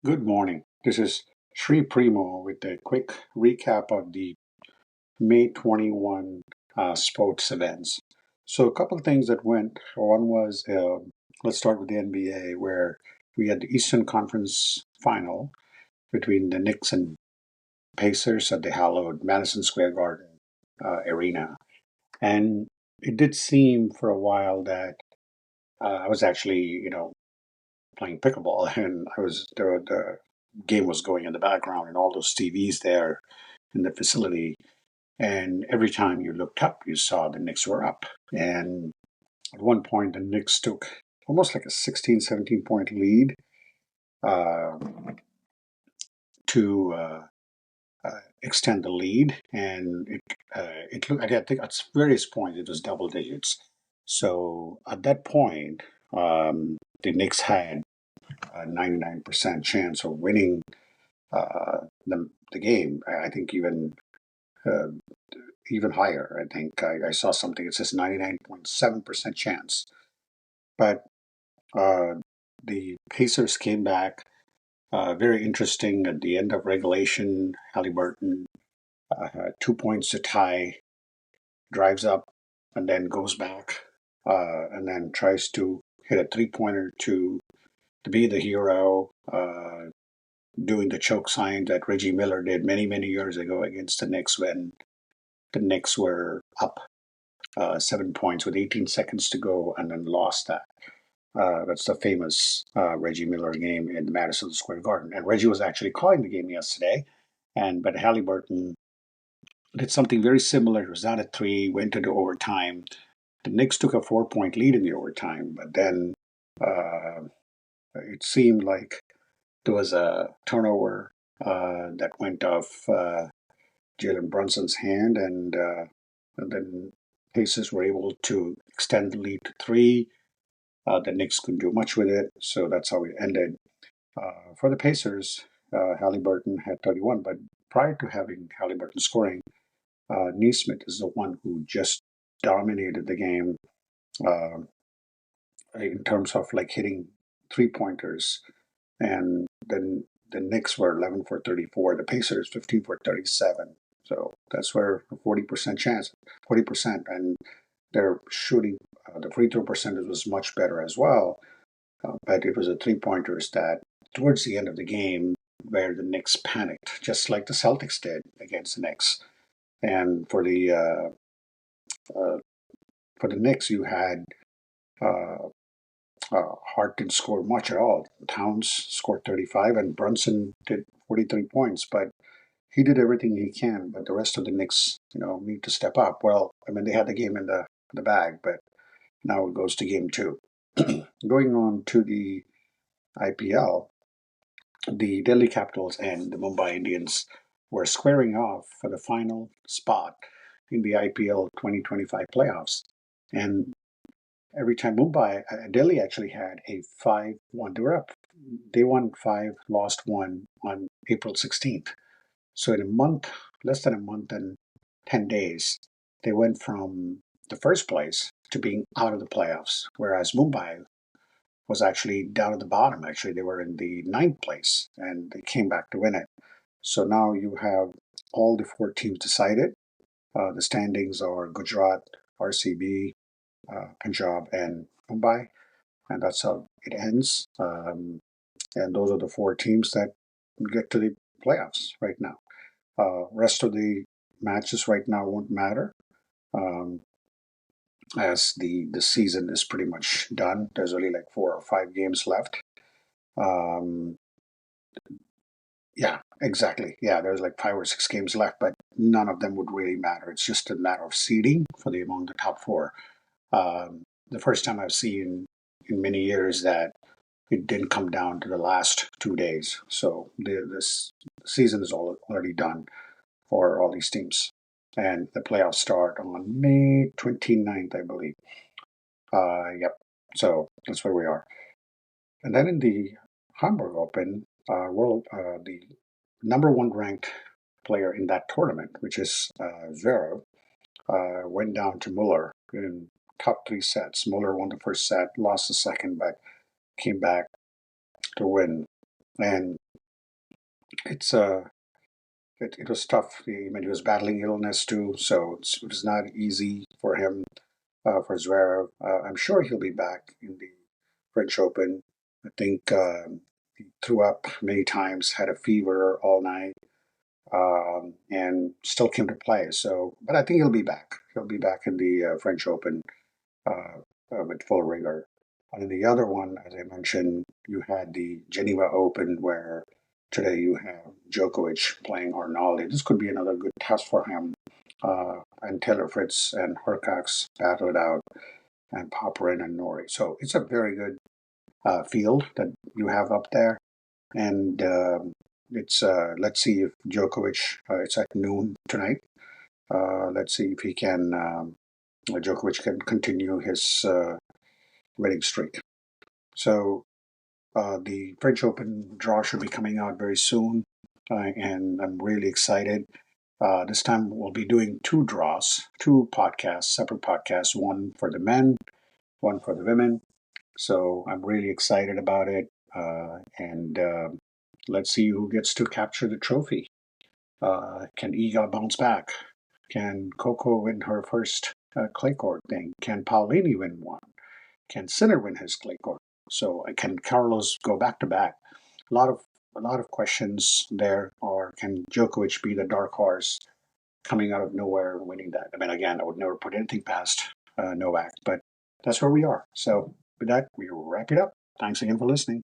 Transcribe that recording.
Good morning. This is Sri Primo with a quick recap of the May 21 sports events. So, a couple of things that went. One was, let's start with the NBA, where we had the Eastern Conference final between the Knicks and Pacers at the hallowed Madison Square Garden arena. And it did seem for a while that I was actually, playing pickleball, and the game was going in the background, and all those TVs there in the facility. And every time you looked up, you saw the Knicks were up. And at one point, the Knicks took almost like a 16, 17 point lead uh, to extend the lead. And it looked, I think at various points, it was double digits. So at that point, the Knicks had a 99% chance of winning the game. I think uh, even higher. I think I saw something. It says 99.7% chance. But uh, the Pacers came back. Very interesting at the end of regulation. Halliburton, 2 points to tie, drives up, and then goes back, and then tries to hit a three-pointer to be the hero. Doing the choke sign that Reggie Miller did many, many years ago against the Knicks when the Knicks were up 7 points with 18 seconds to go and then lost that. That's the famous Reggie Miller game in the Madison Square Garden. And Reggie was actually calling the game yesterday. But Halliburton did something very similar. It was down at three, went into overtime. The Knicks took a 4 point lead in the overtime, but then uh, it seemed like there was a turnover that went off Jalen Brunson's hand, and then Pacers were able to extend the lead to three. The Knicks couldn't do much with it, so that's how it ended. For the Pacers, Halliburton had 31, but prior to having Halliburton scoring, Neesmith is the one who just dominated the game uh, in terms of like hitting three pointers. And then the Knicks were 11 for 34, the Pacers 15 for 37. So that's where 40% chance, 40%. And their shooting, the free throw percentage was much better as well. But it was the three pointers that towards the end of the game where the Knicks panicked, just like the Celtics did against the Knicks. And uh, for the Knicks, you had uh, Hart didn't score much at all. Towns scored 35, and Brunson did 43 points. But he did everything he can. But the rest of the Knicks, need to step up. Well, I mean, they had the game in the bag, but now it goes to game two. Going on to the IPL, the Delhi Capitals and the Mumbai Indians were squaring off for the final spot in the IPL 2025 playoffs. And every time Delhi actually had a 5-1. They were up. They won five, lost one on April 16th. So in a month, less than a month and 10 days, they went from the first place to being out of the playoffs, whereas Mumbai was actually down at the bottom. Actually, they were in the ninth place and they came back to win it. So now you have all the four teams decided. The standings are Gujarat, RCB, Punjab, and Mumbai, and that's how it ends. And those are the four teams that get to the playoffs right now. Rest of the matches right now won't matter, um, as the season is pretty much done. There's only like 4 or 5 games left. Um, yeah, exactly. Yeah, there's like 5 or 6 games left, but none of them would really matter. It's just a matter of seeding for the among the top four. The first time I've seen in many years that it didn't come down to the last 2 days. So this season is already done for all these teams. And the playoffs start on May 29th, I believe. Yep. So that's where we are. And then in the Hamburg Open, the number one ranked player in that tournament, which is Zverev, went down to Muller in top three sets. Muller won the first set, lost the second, but came back to win. And it's it was tough. He was battling illness too, so it was not easy for him, for Zverev. I'm sure he'll be back in the French Open. I think he threw up many times, had a fever all night, and still came to play. So, but I think he'll be back. He'll be back in the French Open uh, with full rigor. And in the other one, as I mentioned, you had the Geneva Open where today you have Djokovic playing Arnaldi. This could be another good test for him. And Taylor Fritz and Hercox battled out, and Popperin and Nori. So it's a very good field that you have up there. And it's let's see if Djokovic. It's at noon tonight. Let's see if he can. Djokovic can continue his winning streak. So the French Open draw should be coming out very soon, and I'm really excited. This time we'll be doing two draws, two podcasts, separate podcasts, one for the men, one for the women. So I'm really excited about it, and let's see who gets to capture the trophy. Can Iga bounce back? Can Coco win her first clay court thing? Can Paulini win one? Can Sinner win his clay court? So can Carlos go back to back? A lot of questions there. Or can Djokovic be the dark horse coming out of nowhere and winning that? I mean, again, I would never put anything past Novak, but that's where we are. So with that, we wrap it up. Thanks again for listening.